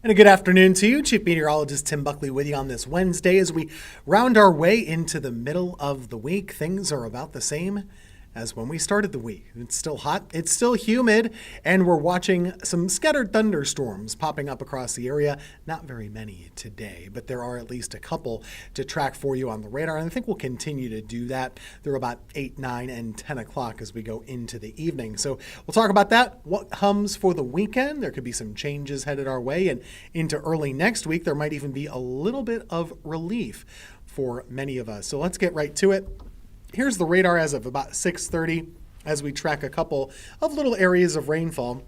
And a good afternoon to you. Chief Meteorologist Tim Buckley with you on this Wednesday as we round our way into the middle of the week. Things are about the same as when we started the week. It's still hot, it's still humid, and we're watching some scattered thunderstorms popping up across the area. Not very many today, but there are at least a couple to track for you on the radar, and I think we'll continue to do that through about 8, 9, and 10 o'clock as we go into the evening. So we'll talk about that, what hums for the weekend. There could be some changes headed our way, and into early next week, there might even be a little bit of relief for many of us. So let's get right to it. Here's the radar as of about 6:30 as we track a couple of little areas of rainfall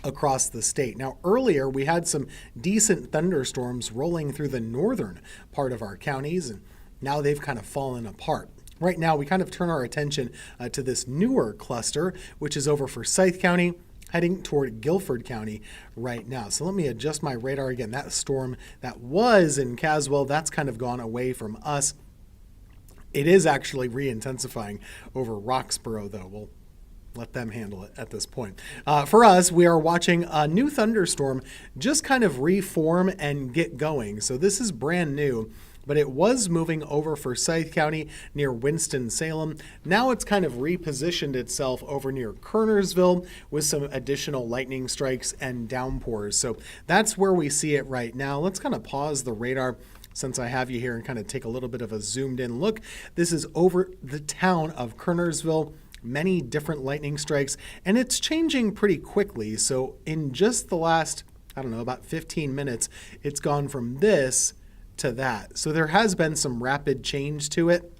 across the state. Now, earlier we had some decent thunderstorms rolling through the northern part of our counties, and now they've kind of fallen apart. Right now, we kind of turn our attention to this newer cluster, which is over Forsyth County, heading toward Guilford County right now. So let me adjust my radar again. That storm that was in Caswell, that's kind of gone away from us. It is actually re-intensifying over Roxborough, though. We'll let them handle it at this point. For us, we are watching a new thunderstorm just kind of reform and get going. So this is brand new, but it was moving over Forsyth County near Winston-Salem. Now it's kind of repositioned itself over near Kernersville with some additional lightning strikes and downpours. So that's where we see it right now. Let's kind of pause the radar since I have you here and kind of take a little bit of a zoomed in look. This is over the town of Kernersville, many different lightning strikes, and it's changing pretty quickly. So in just the last, about 15 minutes, it's gone from this to that. So there has been some rapid change to it.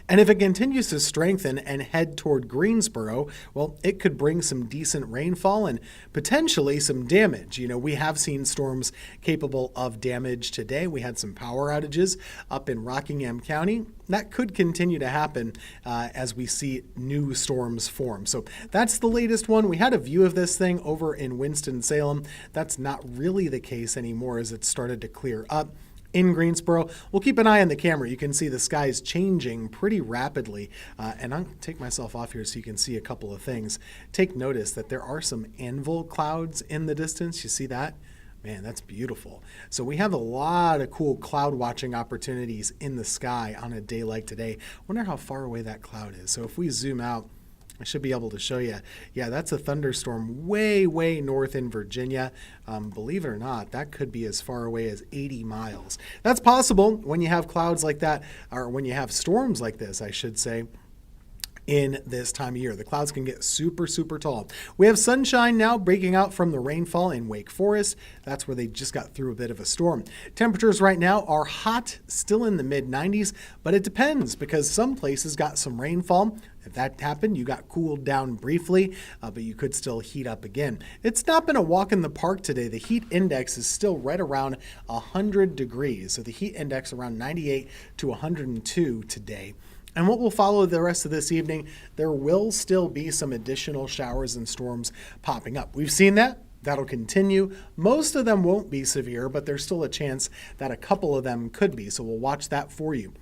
And if it continues to strengthen and head toward Greensboro, well, it could bring some decent rainfall and potentially some damage. We have seen storms capable of damage today. We had some power outages up in Rockingham County. That could continue to happen as we see new storms form. So that's the latest one. We had a view of this thing over in Winston-Salem. That's not really the case anymore as it started to clear up. In Greensboro, we'll keep an eye on the camera. You can see the skies changing pretty rapidly. And I'll take myself off here so you can see a couple of things. Take notice that there are some anvil clouds in the distance. You see that? Man, that's beautiful. So we have a lot of cool cloud watching opportunities in the sky on a day like today. Wonder how far away that cloud is. So if we zoom out, I should be able to show you. Yeah, that's a thunderstorm way, way north in Virginia. Believe it or not, that could be as far away as 80 miles. That's possible when you have clouds like that, or when you have storms like this, I should say, in this time of year. The clouds can get super, super tall. We have sunshine now breaking out from the rainfall in Wake Forest. That's where they just got through a bit of a storm. Temperatures right now are hot, still in the mid-90s, but it depends because some places got some rainfall. If that happened, you got cooled down briefly, but you could still heat up again. It's not been a walk in the park today. The heat index is still right around 100 degrees. So the heat index around 98 to 102 today. And what will follow the rest of this evening, there will still be some additional showers and storms popping up. We've seen that. That'll continue. Most of them won't be severe, but there's still a chance that a couple of them could be. So we'll watch that for you.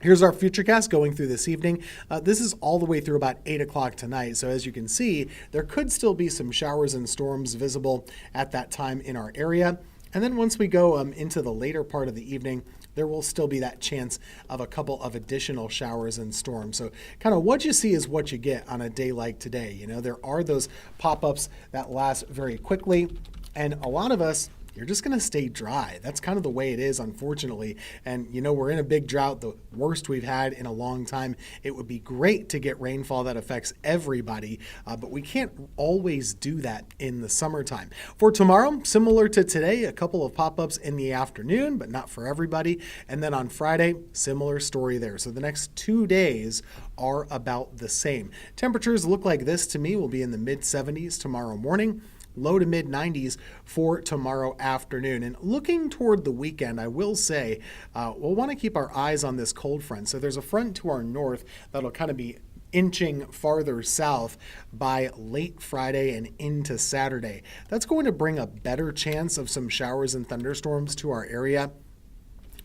Here's our futurecast going through this evening. This is all the way through about 8 o'clock tonight. So as you can see, there could still be some showers and storms visible at that time in our area. And then once we go into the later part of the evening, there will still be that chance of a couple of additional showers and storms. So kind of what you see is what you get on a day like today. There are those pop-ups that last very quickly, and a lot of us, you're just going to stay dry. That's kind of the way it is, unfortunately. And, we're in a big drought, the worst we've had in a long time. It would be great to get rainfall that affects everybody, but we can't always do that in the summertime. For tomorrow, similar to today, a couple of pop-ups in the afternoon, but not for everybody. And then on Friday, similar story there. So the next 2 days are about the same. Temperatures look like this to me. Will be in the mid-70s tomorrow morning. Low to mid 90s for tomorrow afternoon. And looking toward the weekend, I will say we'll want to keep our eyes on this cold front. So there's a front to our north that'll kind of be inching farther south by late Friday and into Saturday. That's going to bring a better chance of some showers and thunderstorms to our area.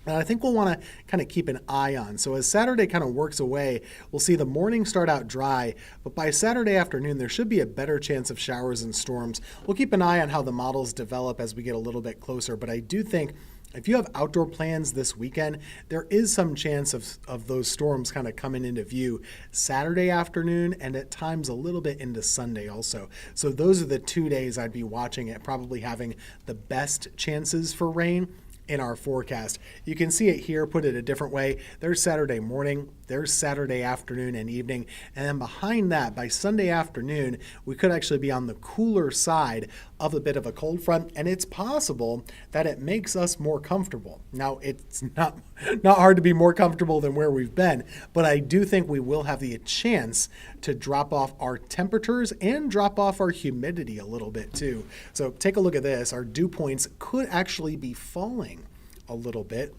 that I think we'll want to kind of keep an eye on. So as Saturday kind of works away, we'll see the morning start out dry, but by Saturday afternoon, there should be a better chance of showers and storms. We'll keep an eye on how the models develop as we get a little bit closer, but I do think if you have outdoor plans this weekend, there is some chance of those storms kind of coming into view Saturday afternoon and at times a little bit into Sunday also. So those are the 2 days I'd be watching it, probably having the best chances for rain in our forecast. You can see it here, put it a different way. There's Saturday morning, there's Saturday afternoon and evening, and then behind that, by Sunday afternoon, we could actually be on the cooler side of a bit of a cold front, and it's possible that it makes us more comfortable. Now, it's not hard to be more comfortable than where we've been, but I do think we will have the chance to drop off our temperatures and drop off our humidity a little bit too. So take a look at this. Our dew points could actually be falling a little bit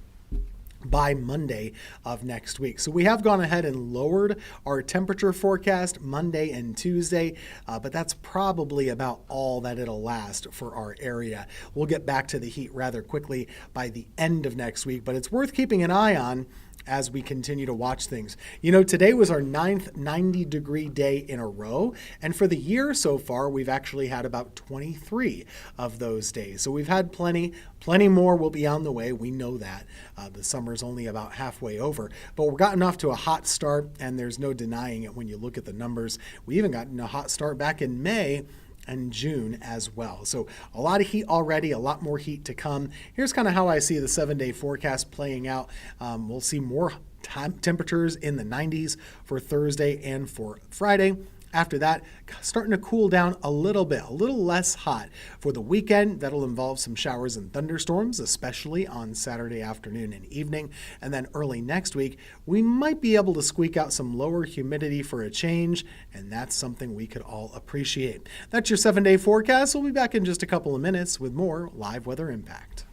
by Monday of next week. So we have gone ahead and lowered our temperature forecast Monday and Tuesday, but that's probably about all that it'll last for our area. We'll get back to the heat rather quickly by the end of next week, but it's worth keeping an eye on as we continue to watch things. You know, today was our 9th 90-degree day in a row, and for the year so far, we've actually had about 23 of those days. So we've had plenty more will be on the way. We know that. The summer's only about halfway over, but we're gotten off to a hot start, and there's no denying it when you look at the numbers. We even got a hot start back in May and June as well. So a lot of heat already, a lot more heat to come. Here's kind of how I see the 7-day forecast playing out. We'll see more temperatures in the 90s for Thursday and for Friday. After that, starting to cool down a little bit, a little less hot. For the weekend, that'll involve some showers and thunderstorms, especially on Saturday afternoon and evening. And then early next week, we might be able to squeak out some lower humidity for a change, and that's something we could all appreciate. That's your 7-day forecast. We'll be back in just a couple of minutes with more Live Weather Impact.